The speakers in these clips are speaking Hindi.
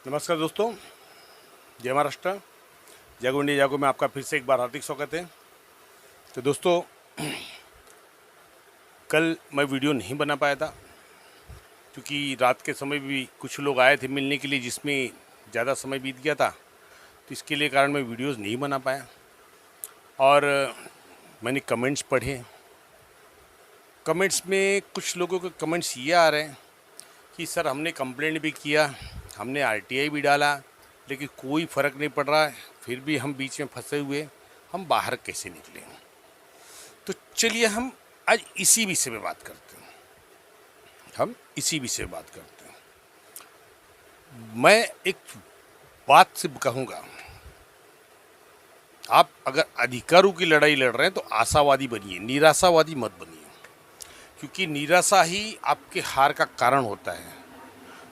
नमस्कार दोस्तों, जय महाराष्ट्र, जय गो इंडिया जागो में आपका फिर से एक बार हार्दिक स्वागत है। तो दोस्तों, कल मैं वीडियो नहीं बना पाया था क्योंकि रात के समय भी कुछ लोग आए थे मिलने के लिए, जिसमें ज़्यादा समय बीत गया था। तो इसके लिए कारण मैं वीडियोज़ नहीं बना पाया। और मैंने कमेंट्स पढ़े। कमेंट्स में कुछ लोगों के कमेंट्स ये आ रहे हैं कि सर हमने कंप्लेंट भी किया, हमने आरटीआई भी डाला, लेकिन कोई फ़र्क नहीं पड़ रहा है, फिर भी हम बीच में फंसे हुए, हम बाहर कैसे निकलें। तो चलिए हम आज इसी विषय में बात करते हैं। मैं एक बात से कहूँगा, आप अगर अधिकारों की लड़ाई लड़ रहे हैं तो आशावादी बनिए, निराशावादी मत बनिए, क्योंकि निराशा ही आपके हार का कारण होता है।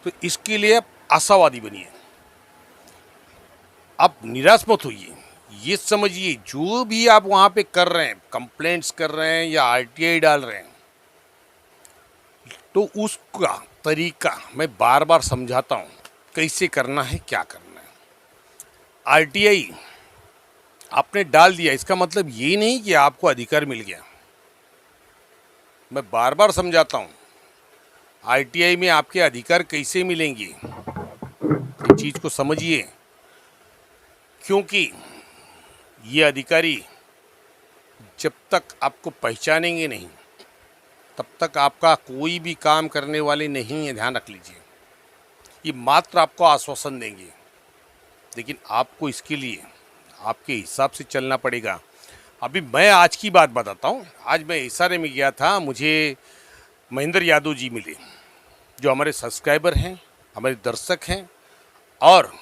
तो इसके लिए आप आशावादी बनिए, आप निराश मत होइए। ये समझिए जो भी आप वहाँ पे कर रहे हैं, कंप्लेंट्स कर रहे हैं या आरटीआई डाल रहे हैं, तो उसका तरीका मैं बार बार समझाता हूँ, कैसे करना है, क्या करना है। आरटीआई आपने डाल दिया, इसका मतलब ये नहीं कि आपको अधिकार मिल गया। मैं बार बार समझाता हूँ, आरटीआई में आपके अधिकार कैसे मिलेंगे, इस चीज़ को समझिए। क्योंकि ये अधिकारी जब तक आपको पहचानेंगे नहीं, तब तक आपका कोई भी काम करने वाले नहीं है, ध्यान रख लीजिए। ये मात्र आपको आश्वासन देंगे, लेकिन आपको इसके लिए आपके हिसाब से चलना पड़ेगा। अभी मैं आज की बात बताता हूँ। आज मैं इशारे में गया था, मुझे महेंद्र यादव जी मिले, जो हमारे सब्सक्राइबर हैं, हमारे दर्शक हैं, और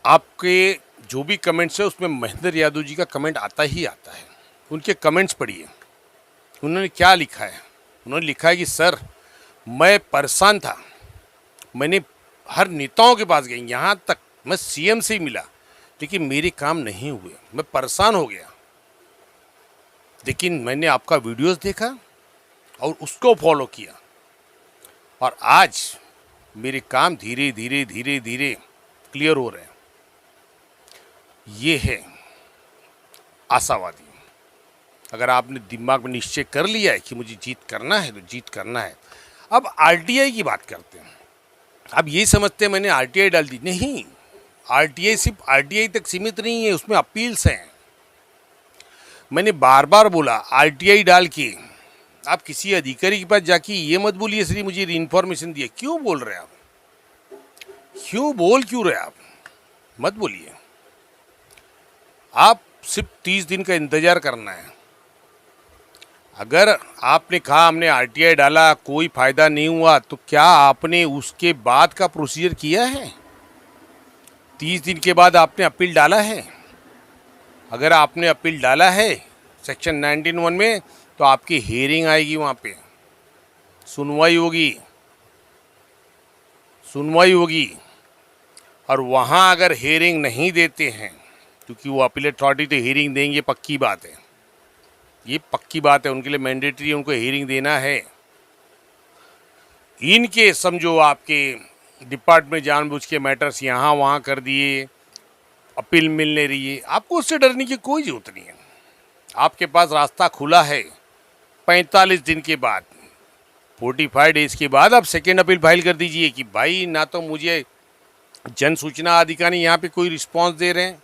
आपके जो भी कमेंट्स है उसमें महेंद्र यादव जी का कमेंट आता ही आता है। उनके कमेंट्स पढ़िए, उन्होंने क्या लिखा है। उन्होंने लिखा है कि सर मैं परेशान था, मैंने हर नेताओं के पास गई, यहाँ तक मैं सीएम से ही मिला, लेकिन मेरे काम नहीं हुए, मैं परेशान हो गया। लेकिन मैंने आपका वीडियोस देखा और उसको फॉलो किया, और आज मेरे काम धीरे धीरे धीरे धीरे क्लियर हो रहे हैं। ये है आशावादी। अगर आपने दिमाग में निश्चय कर लिया है कि मुझे जीत करना है, तो जीत करना है। अब आरटीआई की बात करते हैं। अब ये समझते हैं मैंने आरटीआई डाल दी, नहीं। आरटीआई सिर्फ आरटीआई तक सीमित नहीं है, उसमें अपील्स हैं। मैंने बार बार बोला, आरटीआई डाल के आप किसी अधिकारी के पास जाके ये मत बोलिए सर मुझे इन्फॉर्मेशन दिया। क्यों बोल रहे हैं आप, क्यों रहे आप, मत बोलिए। आप सिर्फ 30 दिन का इंतजार करना है। अगर आपने कहा हमने आरटीआई डाला, कोई फ़ायदा नहीं हुआ, तो क्या आपने उसके बाद का प्रोसीजर किया है? 30 दिन के बाद आपने अपील डाला है? अगर आपने अपील डाला है सेक्शन 19(1) में, तो आपकी हियरिंग आएगी, वहाँ पे सुनवाई होगी। और वहाँ अगर हियरिंग नहीं देते हैं, क्योंकि वो अपील अथॉरिटी तो हियरिंग देंगे, पक्की बात है, ये पक्की बात है, उनके लिए मैंडेटरी है, उनको हियरिंग देना है। इनके समझो आपके डिपार्टमेंट जानबूझ के मैटर्स यहाँ वहाँ कर दिए, अपील मिल नहीं रही है, आपको उससे डरने की कोई ज़रूरत नहीं है। आपके पास रास्ता खुला है। 45 दिन के बाद, 45 डेज़ के बाद आप सेकेंड अपील फाइल कर दीजिए कि भाई ना तो मुझे जन सूचना अधिकारी यहाँ पे कोई रिस्पांस दे रहे हैं,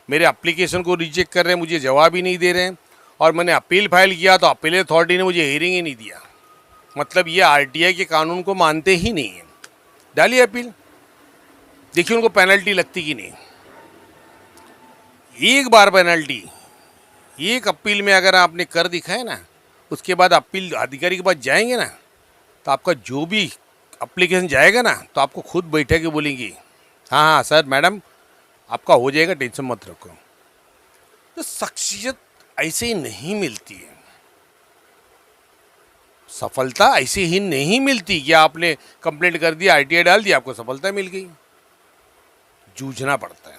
मेरे एप्लीकेशन को रिजेक्ट कर रहे हैं, मुझे जवाब ही नहीं दे रहे हैं, और मैंने अपील फाइल किया तो अपील अथॉरिटी ने मुझे हियरिंग ही नहीं दिया। मतलब ये आरटीआई के कानून को मानते ही नहीं है। डालिए अपील, देखिए उनको पेनल्टी लगती कि नहीं। एक बार पेनल्टी, एक अपील में अगर आपने कर दिखाए ना, उसके बाद अपील अधिकारी के पास जाएंगे ना, तो आपका जो भी एप्लीकेशन जाएगा ना, तो आपको खुद बैठे के बोलेंगे हाँ सर मैडम आपका हो जाएगा, टेंशन मत रखो। तो शख्सियत ऐसे ही नहीं मिलती है, सफलता ऐसे ही नहीं मिलती कि आपने कंप्लेंट कर दिया, आरटीआई डाल दिया, आपको सफलता मिल गई। जूझना पड़ता है।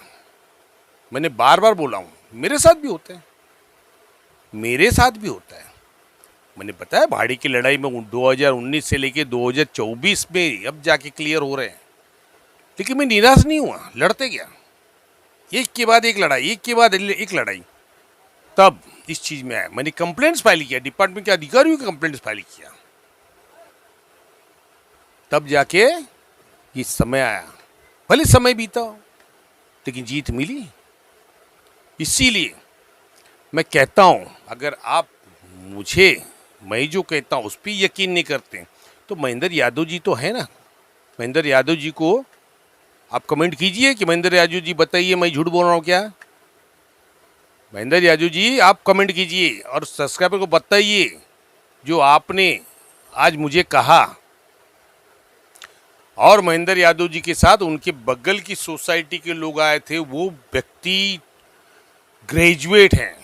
मैंने बार बार बोला हूँ, मेरे साथ भी होता है। मैंने बताया भाड़ी की लड़ाई में 2019 से लेके 2024 में अब जाके क्लियर हो रहे हैं। लेकिन मैं निराश नहीं हुआ, लड़ते गया, एक के बाद एक लड़ाई, एक के बाद एक लड़ाई। तब इस चीज में आया, मैंने कंप्लेंट्स फाइल किया, डिपार्टमेंट के अधिकारियों की कंप्लेंट्स फाइल किया, तब जाके ये समय आया। भले समय बीता हो, लेकिन जीत मिली। इसीलिए मैं कहता हूं, अगर आप मुझे, मैं जो कहता हूं उस पर यकीन नहीं करते, तो महेंद्र यादव जी तो है ना, महेंद्र यादव जी को आप कमेंट कीजिए कि महेंद्र यादव जी बताइए मैं झूठ बोल रहा हूं क्या। महेंद्र यादव जी आप कमेंट कीजिए और सब्सक्राइबर को बताइए जो आपने आज मुझे कहा। और महेंद्र यादव जी के साथ उनके बगल की सोसाइटी के लोग आए थे, वो व्यक्ति ग्रेजुएट हैं,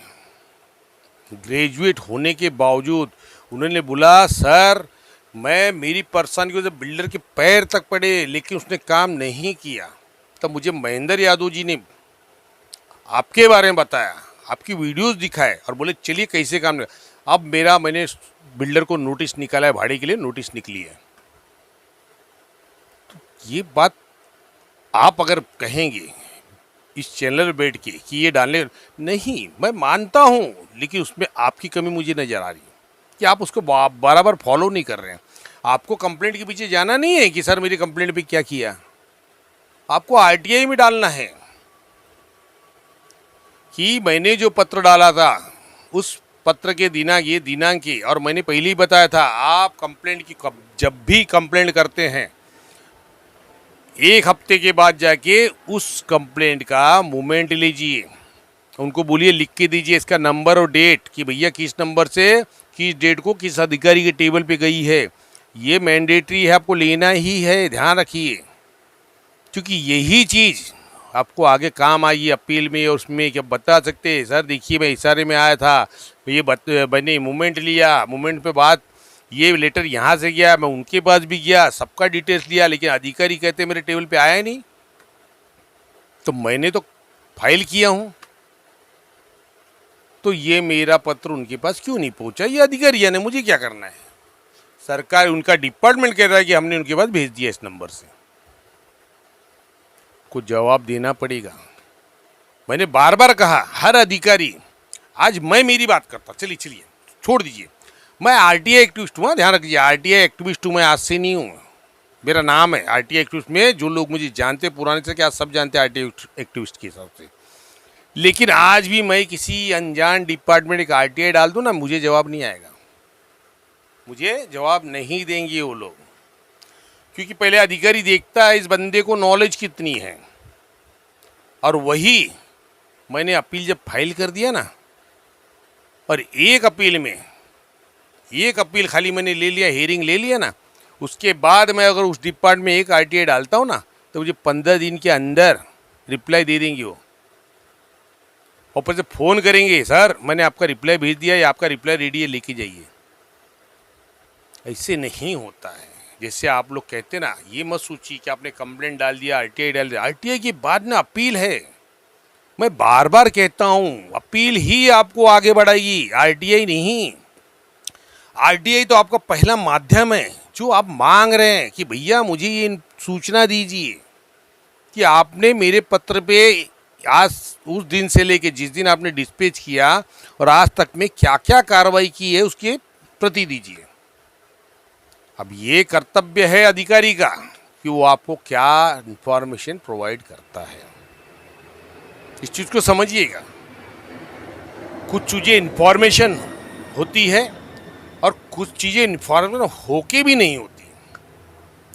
ग्रेजुएट होने के बावजूद उन्होंने बोला सर मैं, मेरी परेशानी की वजह से बिल्डर के पैर तक पड़े, लेकिन उसने काम नहीं किया। तब मुझे महेंद्र यादव जी ने आपके बारे में बताया, आपकी वीडियोस दिखाए और बोले चलिए कैसे काम नहीं। अब मैंने बिल्डर को नोटिस निकाला है, भाड़े के लिए नोटिस निकली है। तो ये बात आप अगर कहेंगे इस चैनल पर बैठ के कि ये डालने, नहीं मैं मानता हूँ, लेकिन उसमें आपकी कमी मुझे नज़र आ रही है कि आप उसको बराबर फॉलो नहीं कर रहे हैं। आपको कंप्लेंट के पीछे जाना नहीं है कि सर मेरी कंप्लेंट पे क्या किया, आपको आरटीआई में डालना है कि मैंने जो पत्र डाला था उस पत्र के दिनांक की, और मैंने पहले ही बताया था आप कंप्लेंट की जब भी कंप्लेंट करते हैं एक हफ्ते के बाद जाके उस कंप्लेंट का मूवमेंट लीजिए, उनको बोलिए लिख के दीजिए इसका नंबर और डेट कि भैया किस नंबर से किस डेट को किस अधिकारी के टेबल पे गई है। ये मैंडेटरी है, आपको लेना ही है, ध्यान रखिए, क्योंकि यही चीज़ आपको आगे काम आई अपील में और उसमें क्या बता सकते हैं सर देखिए मैं इशारे में आया था, ये मैंने मूवमेंट लिया, मूवमेंट पे बाद ये लेटर यहाँ से गया, मैं उनके पास भी गया, सबका डिटेल्स लिया, लेकिन अधिकारी कहते मेरे टेबल पे आया नहीं। तो मैंने तो फाइल किया हूँ, तो ये मेरा पत्र उनके पास क्यों नहीं पहुँचा, ये अधिकारी ने मुझे क्या करना है। सरकार, उनका डिपार्टमेंट कह रहा है कि हमने उनके पास भेज दिया इस नंबर से, को जवाब देना पड़ेगा। मैंने बार बार कहा हर अधिकारी, आज मैं मेरी बात करता, चलिए छोड़ दीजिए, मैं आरटीआई एक्टिविस्ट हूँ, ध्यान रखिए आरटीआई एक्टिविस्ट हूँ, मैं आज से नहीं हूँ, मेरा नाम है आरटीआई एक्टिविस्ट में, जो लोग मुझे जानते पुराने से क्या सब जानते हैं आरटीआई एक्टिविस्ट के हिसाब से। लेकिन आज भी मैं किसी अनजान डिपार्टमेंट का आरटीआई डाल दूँ ना, मुझे जवाब नहीं आएगा, मुझे जवाब नहीं देंगे वो लोग, क्योंकि पहले अधिकारी देखता है इस बंदे को नॉलेज कितनी है। और वही मैंने अपील जब फाइल कर दिया ना, और एक अपील खाली मैंने ले लिया, हेयरिंग ले लिया ना, उसके बाद मैं अगर उस डिपार्टमेंट में एक आरटीआई डालता हूँ ना, तो मुझे 15 दिन के अंदर रिप्लाई दे देंगे वो, ऊपर से फ़ोन करेंगे सर मैंने आपका रिप्लाई भेज दिया है, आपका रिप्लाई रेडी है, लेके जाइए। ऐसे नहीं होता है जैसे आप लोग कहते ना, ये मत सोचिए कि आपने कंप्लेंट डाल दिया, आरटीआई डाल दिया, आरटीआई के बाद ना अपील है। मैं बार बार कहता हूँ अपील ही आपको आगे बढ़ाएगी, आरटीआई नहीं। आरटीआई तो आपका पहला माध्यम है, जो आप मांग रहे हैं कि भैया मुझे ये सूचना दीजिए कि आपने मेरे पत्र पे आज उस दिन से लेके जिस दिन आपने डिस्पैच किया और आज तक में क्या क्या कार्रवाई की है उसके प्रति दीजिए। अब ये कर्तव्य है अधिकारी का कि वो आपको क्या इंफॉर्मेशन प्रोवाइड करता है, इस चीज़ को समझिएगा। कुछ चीज़ें इंफॉर्मेशन होती है और कुछ चीज़ें इंफॉर्मेशन होके भी नहीं होती,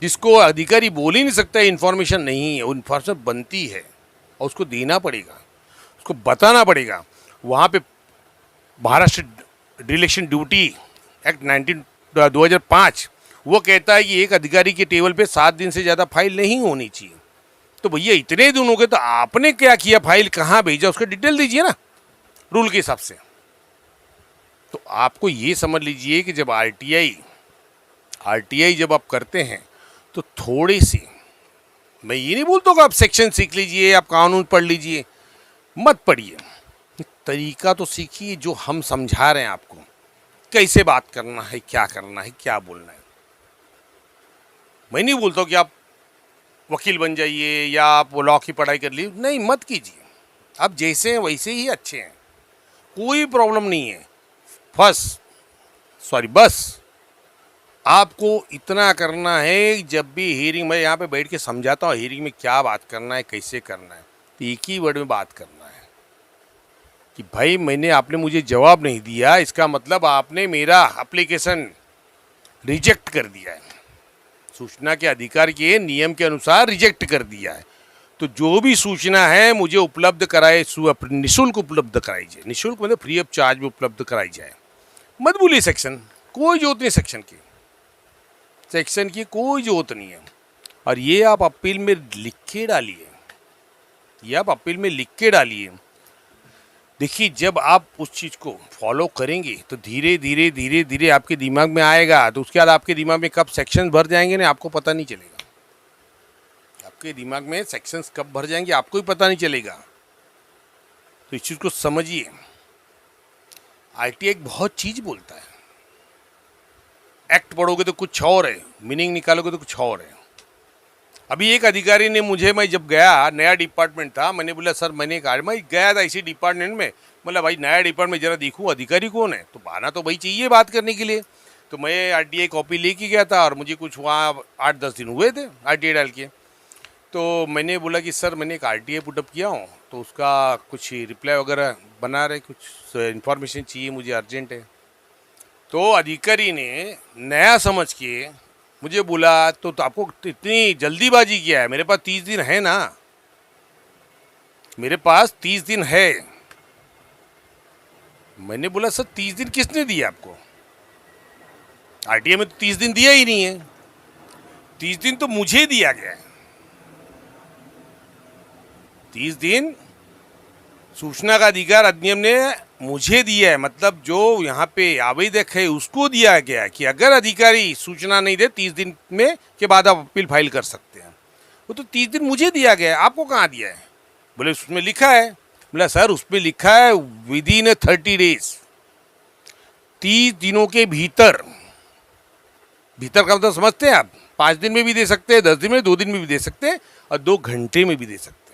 जिसको अधिकारी बोल ही नहीं सकता इन्फॉर्मेशन नहीं है, वो इन्फॉर्मेशन बनती है और उसको देना पड़ेगा, उसको बताना पड़ेगा। वहाँ पे महाराष्ट्र डिलेक्शन ड्यूटी एक्ट 2005 वो कहता है कि एक अधिकारी के टेबल पे 7 दिन से ज़्यादा फाइल नहीं होनी चाहिए। तो भैया इतने दिन हो गए, तो आपने क्या किया, फाइल कहाँ भेजा, उसका डिटेल दीजिए ना रूल के हिसाब से। तो आपको ये समझ लीजिए कि जब आरटीआई जब आप करते हैं तो थोड़ी सी, मैं ये नहीं बोलता कि आप सेक्शन सीख लीजिए, आप कानून पढ़ लीजिए, मत पढ़िए, तरीका तो सीखिए जो हम समझा रहे हैं आपको, कैसे बात करना है, क्या करना है, क्या बोलना है। मैं नहीं बोलता कि आप वकील बन जाइए या आप लॉ की पढ़ाई कर ली, नहीं मत कीजिए। आप जैसे हैं वैसे ही अच्छे हैं, कोई प्रॉब्लम नहीं है। बस आपको इतना करना है, जब भी हियरिंग में यहाँ पे बैठ के समझाता हूँ हियरिंग में क्या बात करना है, कैसे करना है, तो एक ही वर्ड में बात करना है कि भाई आपने मुझे जवाब नहीं दिया, इसका मतलब आपने मेरा एप्लीकेशन रिजेक्ट कर दिया है, सूचना के अधिकार के नियम के अनुसार रिजेक्ट कर दिया है। तो जो भी सूचना है मुझे उपलब्ध कराए, निःशुल्क उपलब्ध कराई जाए। निःशुल्क मतलब फ्री ऑफ चार्ज में उपलब्ध कराई जाए। मत भूलिए सेक्शन, कोई जरूरत नहीं सेक्शन की कोई जरूरत नहीं है। और ये आप अपील में लिख के डालिए, देखिए जब आप उस चीज़ को फॉलो करेंगे तो धीरे धीरे आपके दिमाग में आएगा। तो उसके बाद आपके दिमाग में कब सेक्शन भर जाएंगे ना आपको पता नहीं चलेगा। आपके दिमाग में सेक्शंस कब भर जाएंगे आपको ही पता नहीं चलेगा। तो इस चीज़ को समझिए। आरटीआई एक बहुत चीज़ बोलता है। एक्ट पढ़ोगे तो कुछ और है, मीनिंग निकालोगे तो कुछ और है। अभी एक अधिकारी ने मुझे, मैं जब गया, नया डिपार्टमेंट था, मैंने बोला सर मैं गया था इसी डिपार्टमेंट में, बोला भाई नया डिपार्टमेंट जरा देखूँ अधिकारी कौन है, तो बहाना तो भाई चाहिए बात करने के लिए। तो मैं आरटीआई कॉपी लेके गया था और मुझे कुछ वहाँ 8-10 दिन हुए थे आरटीआई डाल के। तो मैंने बोला कि सर मैंने एक आरटीआई पुटअप किया हूँ, तो उसका कुछ रिप्लाई वगैरह बना रहे, कुछ इन्फॉर्मेशन चाहिए मुझे, अर्जेंट है। तो अधिकारी ने नया समझ के मुझे बोला तो आपको इतनी जल्दीबाजी क्या है, मेरे पास 30 दिन है ना, मेरे पास 30 दिन है। मैंने बोला सर 30 दिन किसने दिए आपको, आरटीआई में तो 30 दिन दिया ही नहीं है, 30 दिन तो मुझे दिया गया है। 30 दिन सूचना का अधिकार अधिनियम ने मुझे दिया है, मतलब जो यहाँ पे आवेदक है उसको दिया गया है कि अगर अधिकारी सूचना नहीं दे 30 दिन में के बाद आप अपील फाइल कर सकते हैं। वो तो 30 दिन मुझे दिया गया है, आपको कहाँ दिया है? बोले उसमें लिखा है। बोला सर उसमें लिखा है विदिन 30 डेज, 30 दिनों के भीतर। भीतर का मतलब समझते हैं आप? 5 दिन में भी दे सकते हैं, 10 दिन में, 2 दिन में भी दे सकते हैं और 2 घंटे में भी दे सकते हैं।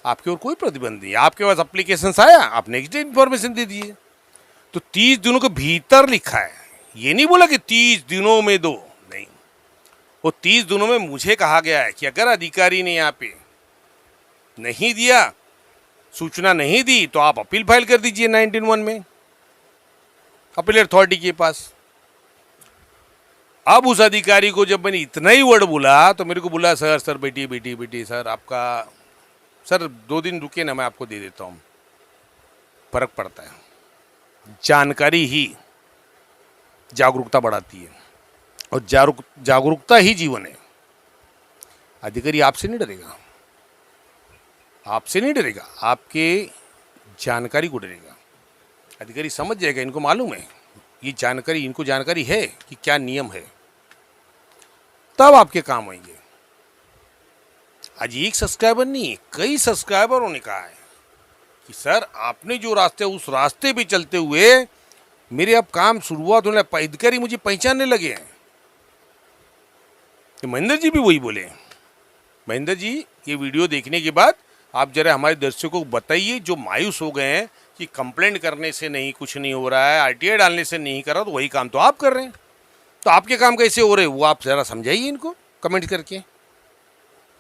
आपके और कोई प्रतिबंध नहीं है। आपके पास एप्लीकेशन आया, आप नेक्स्ट डे इन्फॉर्मेशन दे दीजिए। तो 30 दिनों के भीतर लिखा है, ये नहीं बोला कि 30 दिनों में दो, नहीं, वो 30 दिनों में मुझे कहा गया है कि अगर अधिकारी ने यहाँ पे नहीं दिया, सूचना नहीं दी, तो आप अपील फाइल कर दीजिए 19(1) में अपील अथॉरिटी के पास। अब उस अधिकारी को जब मैंने इतना ही वर्ड बोला तो मेरे को बोला सर बेटी सर आपका, सर 2 दिन रुके ना, मैं आपको दे देता हूँ। फर्क पड़ता है, जानकारी ही जागरूकता बढ़ाती है और जागरूकता ही जीवन है। अधिकारी आपसे नहीं डरेगा, आपके जानकारी को डरेगा। अधिकारी समझ जाएगा, इनको मालूम है ये जानकारी, इनको जानकारी है कि क्या नियम है, तब आपके काम आएंगे। आज एक सब्सक्राइबर नहीं, कई सब्सक्राइबरों ने कहा है कि सर आपने जो रास्ते, उस रास्ते पे चलते हुए मेरे अब काम शुरुआत होने, अधिकारी मुझे पहचानने लगे हैं। तो महेंद्र जी भी वही बोले। महेंद्र जी ये वीडियो देखने के बाद आप जरा हमारे दर्शकों को बताइए, जो मायूस हो गए हैं कि कंप्लेंट करने से नहीं कुछ नहीं हो रहा है, आरटीआई डालने से नहीं कर रहा, तो वही काम तो आप कर रहे हैं, तो आपके काम कैसे हो रहे हैं वो आप ज़रा समझाइए इनको कमेंट करके,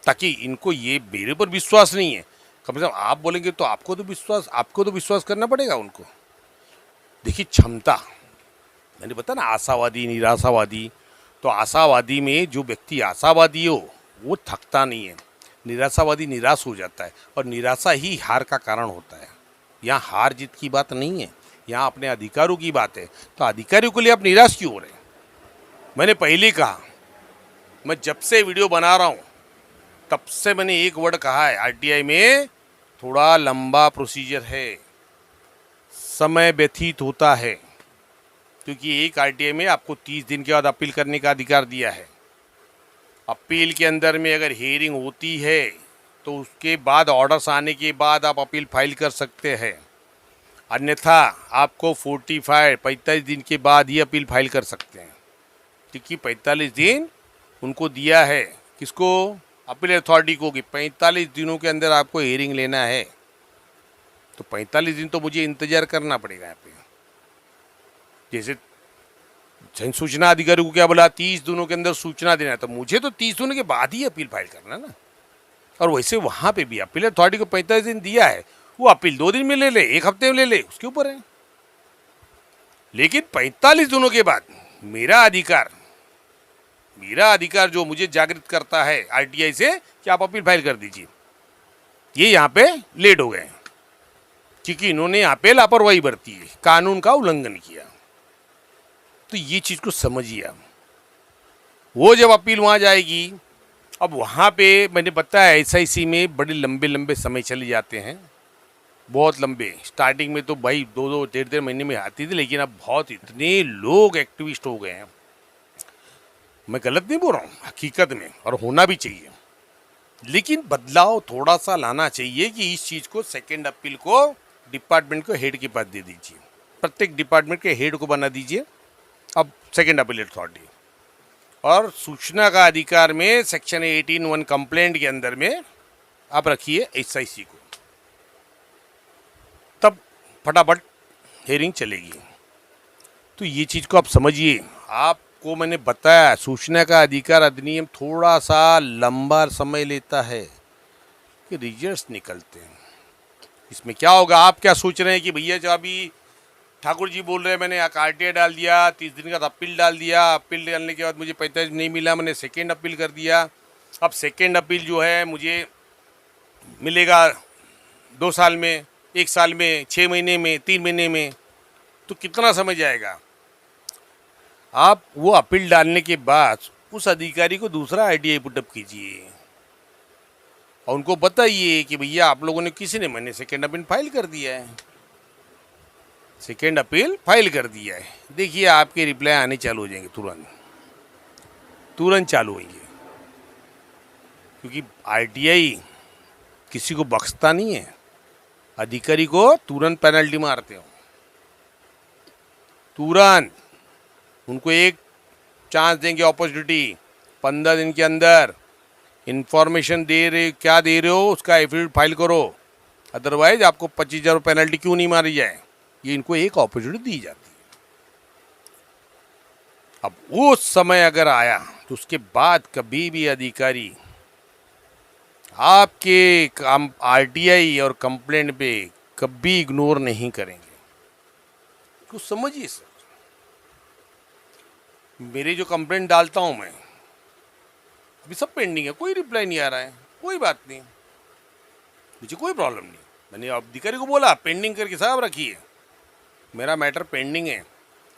ताकि इनको ये मेरे पर विश्वास नहीं है, कम से कम आप बोलेंगे तो आपको तो विश्वास करना पड़ेगा उनको। देखिए क्षमता, मैंने बताया ना आशावादी निराशावादी, तो आशावादी में जो व्यक्ति आशावादी हो वो थकता नहीं है, निराशावादी निराश हो जाता है, और निराशा ही हार का कारण होता है। यहाँ हार जीत की बात नहीं है, यहाँ अपने अधिकारों की बात है। तो अधिकारियों के लिए आप निराश क्यों हो रहे हैं? मैंने पहले कहा, मैं जब से वीडियो बना रहा हूँ तब से मैंने एक वर्ड कहा है, आरटीआई में थोड़ा लंबा प्रोसीजर है, समय व्यतीत होता है, क्योंकि एक आरटीआई में आपको 30 दिन के बाद अपील करने का अधिकार दिया है। अपील के अंदर में अगर हियरिंग होती है तो उसके बाद ऑर्डर्स आने के बाद आप अपील फाइल कर सकते हैं, अन्यथा आपको 45 दिन के बाद ही अपील फाइल कर सकते हैं, क्योंकि 45 दिन उनको दिया है, किसको? अपील अथॉरिटी को कि 45 दिनों के अंदर आपको हियरिंग लेना है, तो 45 दिन तो मुझे इंतजार करना पड़ेगा यहाँ पे। जैसे जन सूचना अधिकारी को क्या बोला, 30 दिनों के अंदर सूचना देना है, तो मुझे तो 30 दिनों के बाद ही अपील फाइल करना ना। और वैसे वहाँ पे भी अपील अथॉरिटी को 45 दिन दिया है, वो अपील 2 दिन में ले ले, 1 हफ्ते में ले ले, उसके ऊपर है। लेकिन 45 दिनों के बाद मेरा अधिकार जो मुझे जागृत करता है आरटीआई से कि आप अपील फाइल कर दीजिए, ये यहाँ पे लेट हो गए क्योंकि इन्होंने यहाँ पे लापरवाही बरती है, कानून का उल्लंघन किया। तो ये चीज को समझिए आप। वो जब अपील वहां जाएगी, अब वहां पे मैंने बताया एसआईसी में बड़े लंबे लंबे समय चले जाते हैं, बहुत लंबे। स्टार्टिंग में तो भाई 2-2 डेढ़ महीने में आती थी, लेकिन अब बहुत इतने लोग एक्टिविस्ट हो गए हैं। मैं गलत नहीं बोल रहा हूँ, हकीकत में, और होना भी चाहिए। लेकिन बदलाव थोड़ा सा लाना चाहिए कि इस चीज़ को सेकेंड अपील को डिपार्टमेंट को हेड के पास दे दीजिए, प्रत्येक डिपार्टमेंट के हेड को बना दीजिए अब सेकेंड अपील अथॉरिटी। और सूचना का अधिकार में सेक्शन 18(1) कंप्लेंट के अंदर में आप रखिए एसआईसी को, तब फटाफट हेयरिंग चलेगी। तो ये चीज़ को आप समझिए। आपको मैंने बताया सूचना का अधिकार अधिनियम थोड़ा सा लंबा समय लेता है कि रिजल्ट्स निकलते हैं। इसमें क्या होगा, आप क्या सोच रहे हैं कि भैया जो अभी ठाकुर जी बोल रहे हैं मैंने आरटीआई डाल दिया, 30 दिन का अपील डाल दिया, अपील डालने के बाद मुझे 45 नहीं मिला, मैंने सेकेंड अपील कर दिया, अब सेकेंड अपील जो है मुझे मिलेगा 2 साल में, 1 साल में, 6 महीने में, 3 महीने में, तो कितना समय जाएगा। आप वो अपील डालने के बाद उस अधिकारी को दूसरा आरटीआई पुटअप कीजिए और उनको बताइए कि भैया आप लोगों ने, किसी ने, मैंने सेकेंड अपील फाइल कर दिया है, सेकेंड अपील फाइल कर दिया है। देखिए आपके रिप्लाई आने चालू हो जाएंगे, तुरंत चालू होंगे, क्योंकि आरटीआई किसी को बख्शता नहीं है, अधिकारी को तुरंत पेनल्टी मारते हो, तुरंत उनको एक चांस देंगे, अपॉर्चुनिटी। 15 दिन के अंदर इंफॉर्मेशन दे रहे हो उसका एफिडेविट फाइल करो, अदरवाइज आपको 25,000 पेनल्टी क्यों नहीं मारी जाए, ये इनको एक अपॉर्चुनिटी दी जाती है। अब वो समय अगर आया तो उसके बाद कभी भी अधिकारी आपके काम आरटीआई और कंप्लेंट पे कभी इग्नोर नहीं करेंगे। कुछ समझिए सर, मेरे जो कंप्लेंट डालता हूं मैं, अभी सब पेंडिंग है, कोई रिप्लाई नहीं आ रहा है, कोई बात नहीं, मुझे कोई प्रॉब्लम नहीं। मैंने अधिकारी को बोला पेंडिंग करके साहब रखिए, मेरा मैटर पेंडिंग है,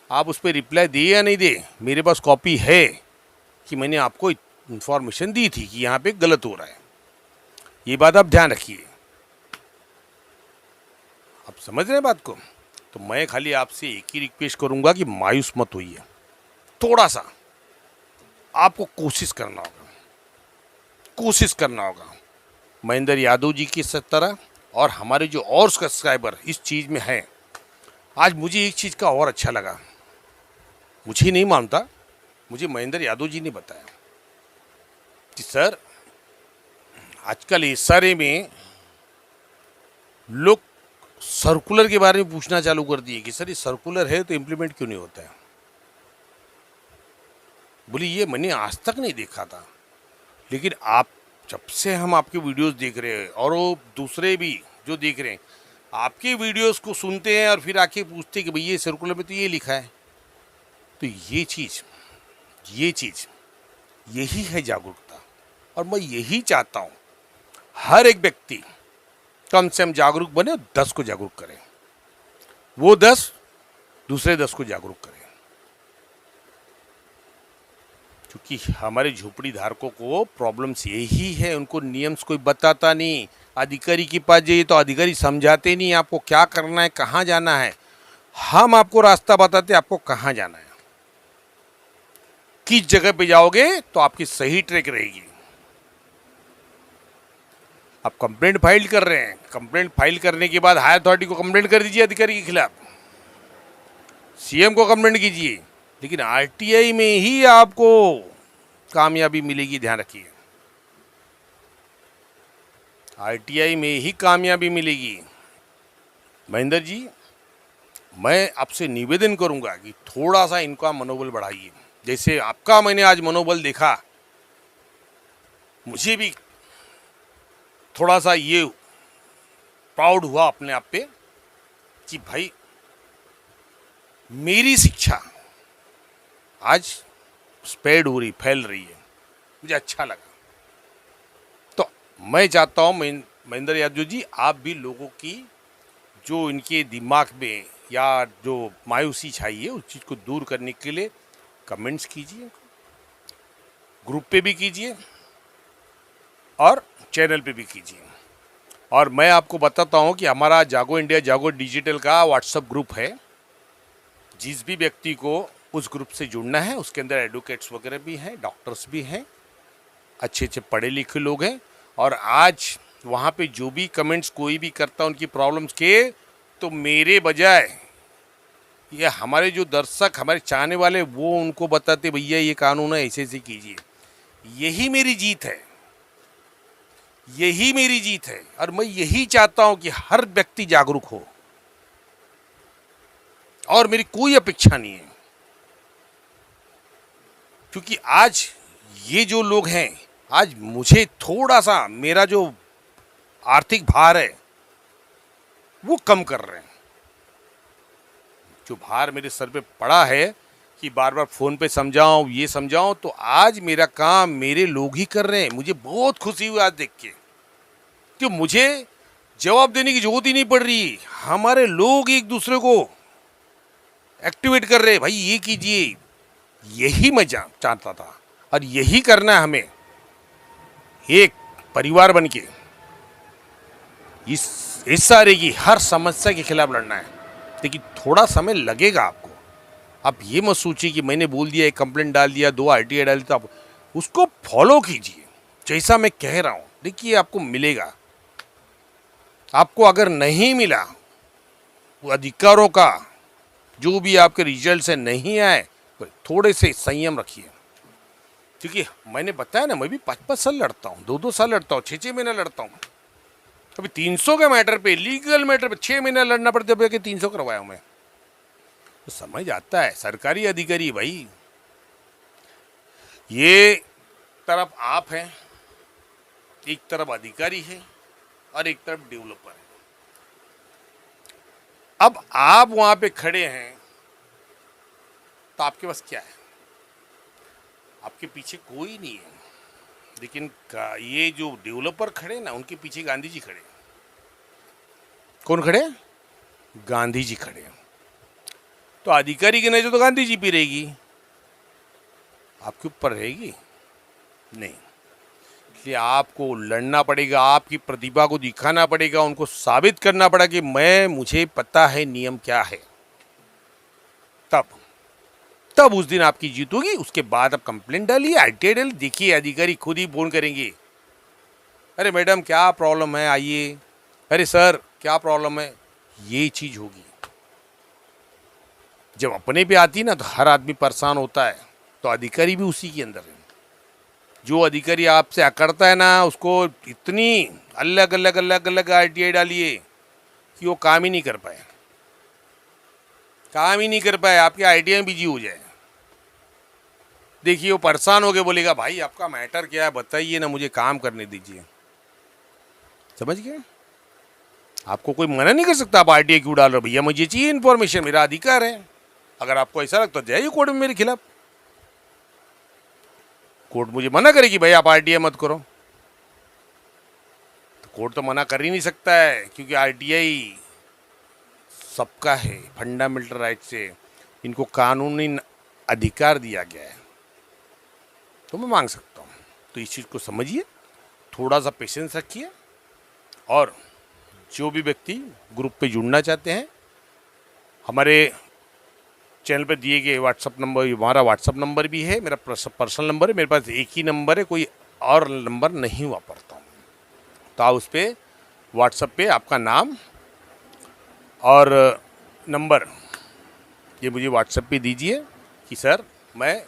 आप उस पर रिप्लाई दे या नहीं दे, मेरे पास कॉपी है कि मैंने आपको इंफॉर्मेशन दी थी कि यहाँ पे गलत हो रहा है, ये बात आप ध्यान रखिए। आप समझ रहे हैं बात को। तो मैं खाली आपसे एक ही रिक्वेस्ट करूंगा कि मायूस मत होइए, थोड़ा सा आपको कोशिश करना होगा। महेंद्र यादव जी की तरह और हमारे जो और सब्सक्राइबर इस चीज़ में हैं, आज मुझे एक चीज़ का और अच्छा लगा, मुझे नहीं मानता, मुझे महेंद्र यादव जी ने बताया कि सर आजकल एसआरए में लोग सर्कुलर के बारे में पूछना चालू कर दिए कि सर ये सर्कुलर है तो इम्प्लीमेंट क्यों नहीं होता है। बोली ये मैंने आज तक नहीं देखा था, लेकिन आप जब से हम आपके वीडियोस देख रहे हैं और वो दूसरे भी जो देख रहे हैं आपके वीडियोस को सुनते हैं और फिर आके पूछते हैं कि भैया सर्कुलर में तो ये लिखा है, तो ये चीज़ यही है जागरूकता। और मैं यही चाहता हूँ हर एक व्यक्ति कम से कम जागरूक बने, 10 को जागरूक करें, वो 10 दूसरे 10 को जागरूक करें, क्योंकि हमारे झोपड़ी धारकों को प्रॉब्लम्स यही है, उनको नियम्स कोई बताता नहीं। अधिकारी के पास जाइए तो अधिकारी समझाते नहीं आपको क्या करना है, कहाँ जाना है, हम आपको रास्ता बताते आपको कहाँ जाना है, किस जगह पे जाओगे तो आपकी सही ट्रैक रहेगी। आप कंप्लेंट फाइल कर रहे हैं, कंप्लेंट फाइल करने के बाद हायर अथॉरिटी को कंप्लेंट कर दीजिए अधिकारी के खिलाफ, सीएम को कंप्लेंट कीजिए, लेकिन आरटीआई में ही आपको कामयाबी मिलेगी, ध्यान रखिए। आरटीआई में ही कामयाबी मिलेगी। महेंद्र जी, मैं आपसे निवेदन करूंगा कि थोड़ा सा इनका मनोबल बढ़ाइए। जैसे आपका मैंने आज मनोबल देखा, मुझे भी थोड़ा सा ये प्राउड हुआ अपने आप पे कि भाई मेरी शिक्षा आज स्प्रेड हो रही, फैल रही है। मुझे अच्छा लगा। तो मैं चाहता हूँ महेंद्र यादव जी, आप भी लोगों की जो इनके दिमाग में या जो मायूसी छाई है उस चीज़ को दूर करने के लिए कमेंट्स कीजिए, ग्रुप पे भी कीजिए और चैनल पे भी कीजिए। और मैं आपको बताता हूँ कि हमारा जागो इंडिया जागो डिजिटल का व्हाट्सएप ग्रुप है। जिस भी व्यक्ति को उस ग्रुप से जुड़ना है, उसके अंदर एडवोकेट्स वगैरह भी हैं, डॉक्टर्स भी हैं, अच्छे अच्छे पढ़े लिखे लोग हैं। और आज वहाँ पे जो भी कमेंट्स कोई भी करता है उनकी प्रॉब्लम्स के, तो मेरे बजाय ये हमारे जो दर्शक, हमारे चाहने वाले, वो उनको बताते भैया ये कानून है, ऐसे ऐसे कीजिए। यही मेरी जीत है, यही मेरी जीत है। और मैं यही चाहता हूं कि हर व्यक्ति जागरूक हो, और मेरी कोई अपेक्षा नहीं है। क्योंकि आज ये जो लोग हैं, आज मुझे थोड़ा सा मेरा जो आर्थिक भार है वो कम कर रहे हैं। जो भार मेरे सर पे पड़ा है कि बार बार फ़ोन पे समझाऊं, ये समझाऊं, तो आज मेरा काम मेरे लोग ही कर रहे हैं। मुझे बहुत खुशी हुई आज देख के कि मुझे जवाब देने की जरूरत ही नहीं पड़ रही। हमारे लोग एक दूसरे को एक्टिवेट कर रहे हैं, भाई ये कीजिए। यही मैं चाहता था, और यही करना है हमें, एक परिवार बन के इस सारे की हर समस्या के खिलाफ लड़ना है। लेकिन थोड़ा समय लगेगा आपको। आप ये मत सोचिए कि मैंने बोल दिया, एक कंप्लेंट डाल दिया, 2 आरटीआई डाल दिया, तो आप उसको फॉलो कीजिए जैसा मैं कह रहा हूँ। देखिए आपको मिलेगा। आपको अगर नहीं मिला, वो अधिकारों का जो भी आपके रिजल्ट से नहीं आए, तो थोड़े से संयम रखिए। क्योंकि मैंने बताया ना, मैं भी 5-5 साल लड़ता हूँ, 2-2 साल लड़ता हूँ, 6-6 महीने लड़ता हूँ। अभी 300 के मैटर पे, लीगल मैटर पे 6 महीने लड़ना पड़ता है कि 300 करवाया हूँ मैं। तो समझ आता है सरकारी अधिकारी भाई। ये तरफ आप हैं, एक तरफ अधिकारी है, और एक तरफ डेवलपर है। अब आप वहां पे खड़े हैं तो आपके पास क्या है? आपके पीछे कोई नहीं है। लेकिन ये जो डेवलपर खड़े ना, उनके पीछे गांधी जी खड़े। कौन खड़े? गांधी जी खड़े। तो अधिकारी की नजर तो गांधी जी पे रहेगी, आपके ऊपर रहेगी नहीं। इसलिए आपको लड़ना पड़ेगा, आपकी प्रतिभा को दिखाना पड़ेगा, उनको साबित करना पड़ा कि मुझे पता है नियम क्या है। तब उस दिन आपकी जीत होगी। उसके बाद आप कंप्लेंट डालिए, आरटीआई डालिए। देखिए अधिकारी खुद ही फोन करेंगे, अरे मैडम क्या प्रॉब्लम है, आइए। अरे सर क्या प्रॉब्लम है, ये चीज होगी। जब अपने पे आती ना, तो हर आदमी परेशान होता है। तो अधिकारी भी उसी के अंदर है। जो अधिकारी आपसे अकड़ता है ना, उसको इतनी अलग अलग अलग अलग आरटीआई डालिए कि वो काम ही नहीं कर पाए, आपके आरटीआई में बिजी हो जाए। देखिए वो परेशान हो गए, बोलेगा भाई आपका मैटर क्या है, बताइए ना, मुझे काम करने दीजिए। समझ गए? आपको कोई मना नहीं कर सकता आप आरटीआई क्यों डाल रहे हो। भैया मुझे चाहिए इन्फॉर्मेशन, मेरा अधिकार है। अगर आपको ऐसा लगता है जाइए कोर्ट में मेरे खिलाफ। कोर्ट मुझे मना करेगी भाई आप आरटीआई मत करो, तो कोर्ट तो मना कर ही नहीं सकता है, क्योंकि आरटीआई सबका है, फंडामेंटल राइट से इनको कानूनी अधिकार दिया गया है। तो मैं मांग सकता हूँ। तो इस चीज़ को समझिए, थोड़ा सा पेशेंस रखिए। और जो भी व्यक्ति ग्रुप पे जुड़ना चाहते हैं, हमारे चैनल पे दिए गए व्हाट्सअप नंबर, हमारा व्हाट्सअप नंबर भी है, मेरा पर्सनल नंबर है। मेरे पास एक ही नंबर है, कोई और नंबर नहीं वापरता हूँ। तो आप उस पर व्हाट्सअप पे आपका नाम और नंबर ये मुझे व्हाट्सएप पे दीजिए कि सर मैं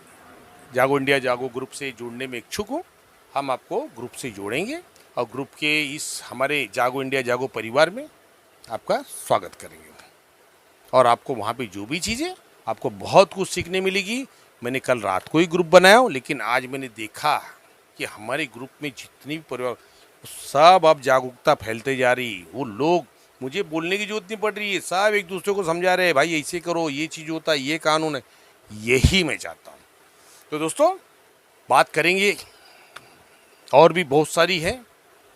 जागो इंडिया जागो ग्रुप से जुड़ने में इच्छुक हूँ। हम आपको ग्रुप से जोड़ेंगे और ग्रुप के इस हमारे जागो इंडिया जागो परिवार में आपका स्वागत करेंगे। और आपको वहाँ पे जो भी चीज़ें, आपको बहुत कुछ सीखने मिलेगी। मैंने कल रात को ही ग्रुप बनाया हूँ, लेकिन आज मैंने देखा कि हमारे ग्रुप में जितनी भी परिवार, सब अब जागरूकता फैलते जा रही। वो लोग, मुझे बोलने की जरूरत नहीं पड़ रही है, सब एक दूसरे को समझा रहे हैं, भाई ऐसे करो, ये चीज़ होता है, ये कानून है। यही मैं चाहता हूँ। तो दोस्तों, बात करेंगे और भी बहुत सारी है,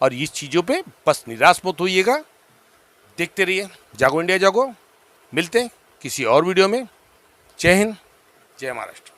और इस चीज़ों पे बस निराश मत होइएगा, देखते रहिए जागो इंडिया जागो। मिलते हैं किसी और वीडियो में। जय हिंद, जय महाराष्ट्र।